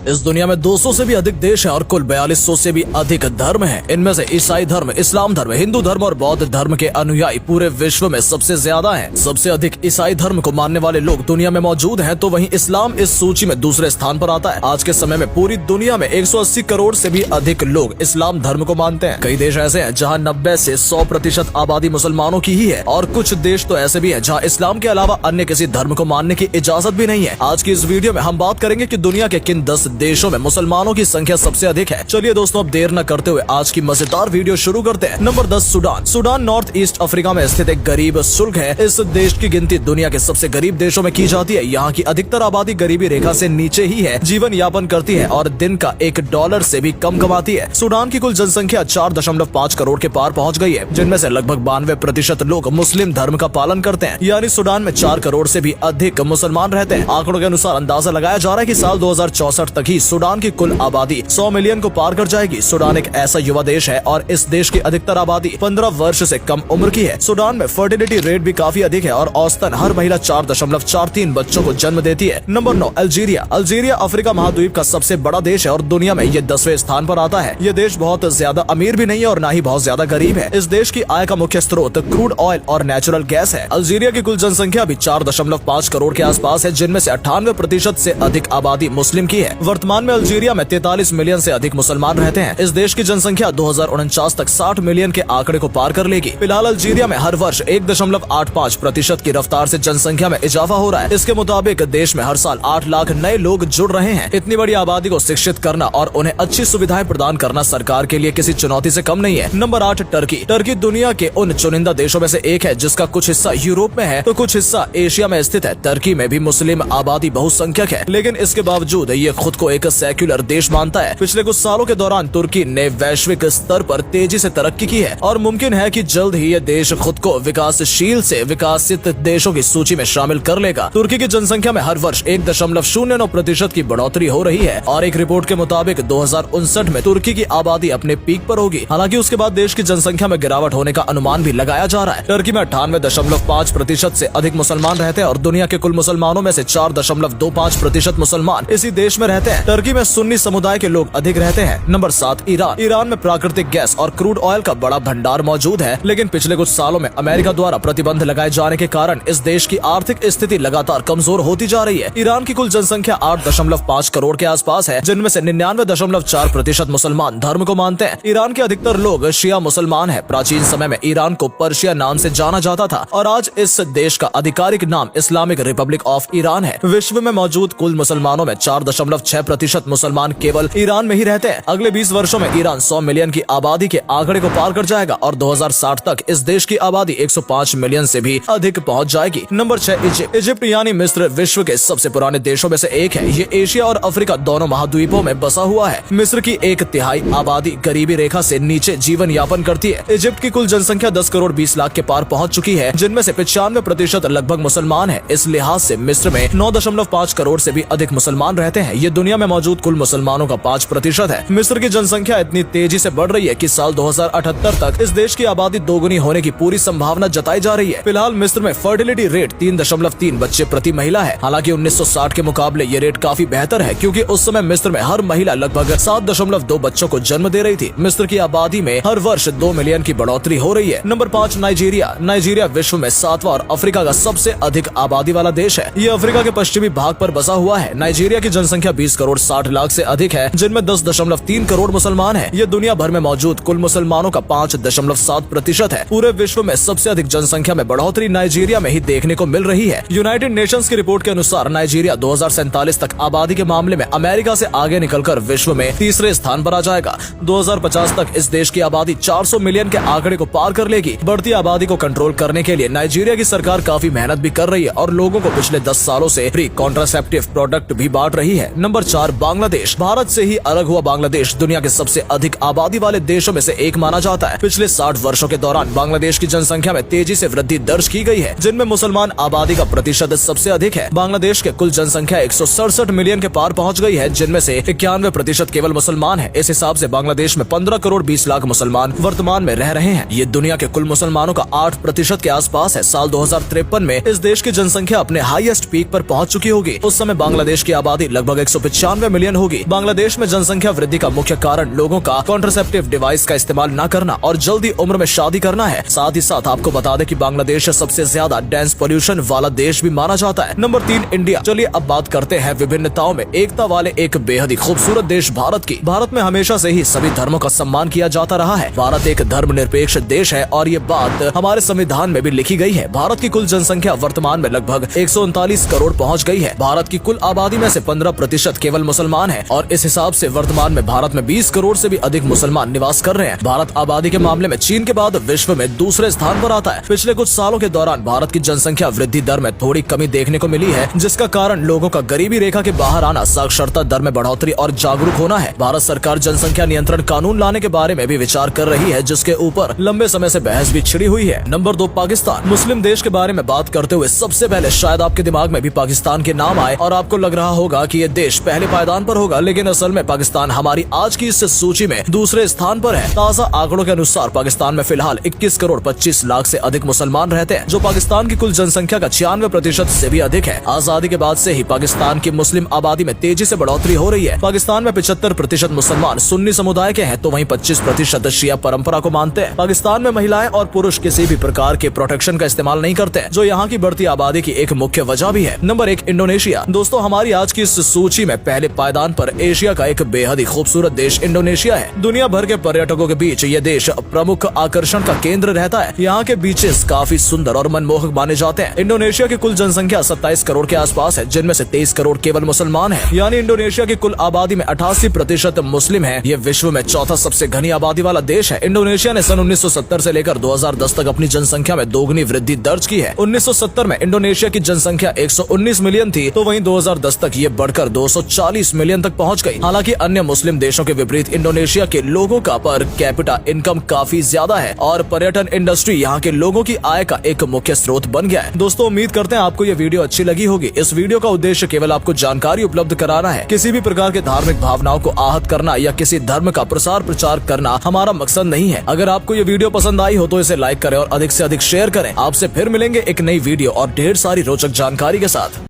इस दुनिया में 200 से भी अधिक देश हैं और कुल 4200 से भी अधिक धर्म हैं। इनमें से ईसाई धर्म, इस्लाम धर्म, हिंदू धर्म और बौद्ध धर्म के अनुयायी पूरे विश्व में सबसे ज्यादा हैं। सबसे अधिक ईसाई धर्म को मानने वाले लोग दुनिया में मौजूद हैं, तो वहीं इस्लाम इस सूची में दूसरे स्थान पर आता है। आज के समय में पूरी दुनिया में 180 करोड़ से भी अधिक लोग इस्लाम धर्म को मानते हैं। कई देश ऐसे हैं जहाँ 90 से 100% आबादी मुसलमानों की ही है और कुछ देश तो ऐसे भी हैं जहाँ इस्लाम के अलावा अन्य किसी धर्म को मानने की इजाजत भी नहीं है। आज की इस वीडियो में हम बात करेंगे कि दुनिया के किन 10 देशों में मुसलमानों की संख्या सबसे अधिक है। चलिए दोस्तों, अब देर न करते हुए आज की मजेदार वीडियो शुरू करते हैं। Number 10, Sudan. Sudan north east Africa में स्थित एक गरीब सुल्क है। इस देश की गिनती दुनिया के सबसे गरीब देशों में की जाती है। यहाँ की अधिकतर आबादी गरीबी रेखा से नीचे ही है, जीवन यापन करती है और दिन का $1 से भी कम कमाती है। सूडान की कुल जनसंख्या 4.5 करोड़ के पार पहुँच गई है, जिनमें से लगभग 92% लोग मुस्लिम धर्म का पालन करते हैं। यानी सूडान में 4 करोड़ से भी अधिक मुसलमान रहते हैं। आंकड़ों के अनुसार अंदाजा लगाया जा रहा है कि साल 2064 तक ही सूडान की कुल आबादी 100 मिलियन को पार कर जाएगी। सूडान एक ऐसा युवा देश है और इस देश की अधिकतर आबादी 15 वर्ष से कम उम्र की है। सूडान में फर्टिलिटी रेट भी काफी अधिक है और औसतन हर महिला 4.43 बच्चों को जन्म देती है। Number 9, Algeria. अल्जीरिया अफ्रीका महाद्वीप का सबसे बड़ा देश है और दुनिया में ये 10वें स्थान पर आता है। ये देश बहुत ज्यादा अमीर भी नहीं है और न ही बहुत ज्यादा गरीब है। इस देश की आय का मुख्य स्रोत क्रूड ऑयल और नेचुरल गैस है। अल्जीरिया की कुल जनसंख्या भी 4.5 करोड़ के आसपास है, जिनमें से 98% से अधिक आबादी मुस्लिम की है। वर्तमान में अल्जीरिया में 43 मिलियन से अधिक मुसलमान रहते हैं। इस देश की जनसंख्या 2049 तक 60 मिलियन के आंकड़े को पार कर लेगी। फिलहाल अल्जीरिया में हर वर्ष 1.85% की रफ्तार से जनसंख्या में इजाफा हो रहा है। इसके मुताबिक देश में हर साल 8 लाख नए लोग जुड़ रहे हैं। इतनी बड़ी आबादी को शिक्षित करना और उन्हें अच्छी सुविधाएं प्रदान करना सरकार के लिए किसी चुनौती से कम नहीं है। Number 8, Turkey. टर्की दुनिया के उन चुनिंदा देशों में से एक है जिसका कुछ हिस्सा यूरोप में है तो कुछ हिस्सा एशिया में स्थित है। टर्की में भी मुस्लिम आबादी बहुसंख्यक है, लेकिन इसके बावजूद ये खुद को एक सेक्युलर देश मानता है। पिछले कुछ सालों के दौरान तुर्की ने वैश्विक स्तर पर तेजी से तरक्की की है और मुमकिन है कि जल्द ही ये देश खुद को विकासशील से विकसित देशों की सूची में शामिल कर लेगा। तुर्की की जनसंख्या में हर वर्ष 1.09% की बढ़ोतरी हो रही है और एक रिपोर्ट के मुताबिक 2059 में तुर्की की आबादी अपने पीक पर होगी। हालांकि उसके बाद देश की जनसंख्या में गिरावट होने का अनुमान भी लगाया जा रहा है। टर्की में 98.5% से अधिक मुसलमान रहते हैं और दुनिया के कुल मुसलमानों में से 4.25% मुसलमान इसी देश में रहते हैं। टर्की में सुन्नी समुदाय के लोग अधिक रहते हैं। Number 7, Iran. ईरान में प्राकृतिक गैस और क्रूड ऑयल का बड़ा भंडार मौजूद है, लेकिन पिछले कुछ सालों में अमेरिका द्वारा प्रतिबंध लगाए जाने के कारण इस देश की आर्थिक स्थिति लगातार कमजोर होती जा रही है। ईरान की कुल जनसंख्या 8.5 करोड़ के आसपास है, जिनमें से 99.4% मुसलमान धर्म को मानते हैं। ईरान के अधिकतर लोग शिया मुसलमान हैं। प्राचीन समय में ईरान को पर्शिया नाम से जाना जाता था और आज इस देश का आधिकारिक नाम इस्लामिक रिपब्लिक ऑफ ईरान है। विश्व में मौजूद कुल मुसलमानों में 4.6% मुसलमान केवल ईरान में ही रहते हैं। अगले 20 वर्षों में ईरान 100 मिलियन की आबादी के आंकड़े को पार कर जाएगा और 2060 तक इस देश की आबादी 105 मिलियन से भी अधिक पहुंच जाएगी। Number 6, Egypt. इजिप्ट यानी मिस्र विश्व के सबसे पुराने देशों में से एक है। ये एशिया और अफ्रीका दोनों महाद्वीपों में बसा हुआ है। मिस्र की 1/3 आबादी गरीबी रेखा से नीचे जीवन यापन करती है। इजिप्ट की कुल जनसंख्या 10 करोड़ 20 लाख के पार पहुंच चुकी है, जिनमें से 95% लगभग मुसलमान है। इस लिहाज से मिस्र में 9.5 करोड़ से भी अधिक मुसलमान रहते हैं। ये दुनिया में मौजूद कुल मुसलमानों का 5% है। मिस्र की जनसंख्या इतनी तेजी से बढ़ रही है कि साल 2078 तक इस देश की आबादी दोगुनी होने की पूरी संभावना जताई जा रही है। फिलहाल मिस्र में फर्टिलिटी रेट 3.3 बच्चे प्रति महिला है। हालांकि 1960 के मुकाबले ये रेट काफी बेहतर है, क्योंकि उस समय मिस्र में हर महिला लगभग 7.2 बच्चों को जन्म दे रही थी। मिस्र की आबादी में हर वर्ष 2 मिलियन की बढ़ोतरी हो रही है। Number 5, Nigeria. नाइजीरिया विश्व में 7वां और अफ्रीका का सबसे अधिक आबादी वाला देश है। ये अफ्रीका के पश्चिमी भाग पर बसा हुआ है। नाइजीरिया की जनसंख्या 20 करोड़ 60 लाख से अधिक है, जिनमें 10.3 करोड़ मुसलमान हैं। ये दुनिया भर में मौजूद कुल मुसलमानों का 5.7% है। पूरे विश्व में सबसे अधिक जनसंख्या में बढ़ोतरी नाइजीरिया में ही देखने को मिल रही है। यूनाइटेड नेशंस की रिपोर्ट के अनुसार नाइजीरिया 2047 तक आबादी के मामले में अमेरिका से आगे निकलकर विश्व में तीसरे स्थान पर आ जाएगा। 2050 तक इस देश की आबादी 400 मिलियन के आंकड़े को पार कर लेगी। बढ़ती आबादी को कंट्रोल करने के लिए नाइजीरिया की सरकार काफी मेहनत भी कर रही है और लोगों को पिछले 10 सालों से फ्री कॉन्ट्रासेप्टिव प्रोडक्ट भी बांट रही है। नंबर 4, बांग्लादेश। भारत से ही अलग हुआ बांग्लादेश दुनिया के सबसे अधिक आबादी वाले देशों में से एक माना जाता है। पिछले 60 वर्षों के दौरान बांग्लादेश की जनसंख्या में तेजी से वृद्धि दर्ज की गई है, जिनमें मुसलमान आबादी का प्रतिशत सबसे अधिक है। बांग्लादेश के कुल जनसंख्या 167 मिलियन के पार पहुंच गई है, जिनमें से 91% केवल मुसलमान है। इस हिसाब से बांग्लादेश में 15 करोड़ 20 लाख मुसलमान वर्तमान में रह रहे हैं। ये दुनिया के कुल मुसलमानों का 8% के आसपास है। साल 2053 में इस देश की जनसंख्या अपने हाईएस्ट पीक पर पहुंच चुकी होगी। उस समय बांग्लादेश की आबादी लगभग 95 मिलियन होगी। बांग्लादेश में जनसंख्या वृद्धि का मुख्य कारण लोगों का कॉन्ट्रासेप्टिव डिवाइस का इस्तेमाल न करना और जल्दी उम्र में शादी करना है। साथ ही साथ आपको बता दें कि बांग्लादेश सबसे ज्यादा डेंस पोल्यूशन वाला देश भी माना जाता है। Number 3 India. चलिए अब बात करते हैं विभिन्नताओं में एकता वाले एक बेहद ही खूबसूरत देश भारत की। भारत में हमेशा से ही सभी धर्मों का सम्मान किया जाता रहा है। भारत एक धर्मनिरपेक्ष देश है और ये बात हमारे संविधान में भी लिखी गई है। भारत की कुल जनसंख्या वर्तमान में लगभग 139 करोड़ पहुंच गई है। भारत की कुल आबादी में से 15% केवल मुसलमान है और इस हिसाब से वर्तमान में भारत में 20 करोड़ से भी अधिक मुसलमान निवास कर रहे हैं। भारत आबादी के मामले में चीन के बाद विश्व में दूसरे स्थान पर आता है। पिछले कुछ सालों के दौरान भारत की जनसंख्या वृद्धि दर में थोड़ी कमी देखने को मिली है, जिसका कारण लोगों का गरीबी रेखा के बाहर आना, साक्षरता दर में बढ़ोतरी और जागरूक होना है। भारत सरकार जनसंख्या नियंत्रण कानून लाने के बारे में भी विचार कर रही है, जिसके ऊपर लंबे समय से बहस भी छिड़ी हुई है। नंबर 2 पाकिस्तान। मुस्लिम देश के बारे में बात करते हुए सबसे पहले शायद आपके दिमाग में भी पाकिस्तान के नाम आए और आपको लग रहा होगा कि ये देश पहले पायदान पर होगा, लेकिन असल में पाकिस्तान हमारी आज की इस सूची में दूसरे स्थान पर है। ताजा आंकड़ों के अनुसार पाकिस्तान में फिलहाल 21 करोड़ 25 लाख से अधिक मुसलमान रहते हैं, जो पाकिस्तान की कुल जनसंख्या का 96% से भी अधिक है। आजादी के बाद से ही पाकिस्तान की मुस्लिम आबादी में तेजी से बढ़ोतरी हो रही है। पाकिस्तान में 75% मुसलमान सुन्नी समुदाय के हैं, तो वहीं 25% शिया परंपरा को मानते हैं। पाकिस्तान में महिलाएं और पुरुष किसी भी प्रकार के प्रोटेक्शन का इस्तेमाल नहीं करते हैं, जो यहाँ की बढ़ती आबादी की एक मुख्य वजह भी है। Number 1 Indonesia. दोस्तों हमारी आज की इस सूची में पहले पायदान पर एशिया का एक बेहद ही खूबसूरत देश इंडोनेशिया है। दुनिया भर के पर्यटकों के बीच ये देश प्रमुख आकर्षण का केंद्र रहता है। यहाँ के बीचेस काफी सुंदर और मनमोहक माने जाते हैं। इंडोनेशिया की कुल जनसंख्या 27 करोड़ के आसपास है, जिनमें से 23 करोड़ केवल मुसलमान हैं। यानी इंडोनेशिया की कुल आबादी में 88% मुस्लिम है। ये विश्व में चौथा सबसे घनी आबादी वाला देश है। इंडोनेशिया ने सन 1970 से लेकर 2010 तक अपनी जनसंख्या में दोगुनी वृद्धि दर्ज की है। 1970 में इंडोनेशिया की जनसंख्या 119 मिलियन थी, तो वहीं 2010 तक ये बढ़कर 240 मिलियन तक पहुंच गई। हालांकि अन्य मुस्लिम देशों के विपरीत इंडोनेशिया के लोगों का पर कैपिटा इनकम काफी ज्यादा है और पर्यटन इंडस्ट्री यहाँ के लोगों की आय का एक मुख्य स्रोत बन गया है। दोस्तों उम्मीद करते हैं आपको ये वीडियो अच्छी लगी होगी। इस वीडियो का उद्देश्य केवल आपको जानकारी उपलब्ध कराना है। किसी भी प्रकार के धार्मिक भावनाओं को आहत करना या किसी धर्म का प्रसार प्रचार करना हमारा मकसद नहीं है। अगर आपको ये वीडियो पसंद आई हो तो इसे लाइक करें और अधिक से अधिक शेयर करें। आपसे फिर मिलेंगे एक नई वीडियो और ढेर सारी रोचक जानकारी के साथ।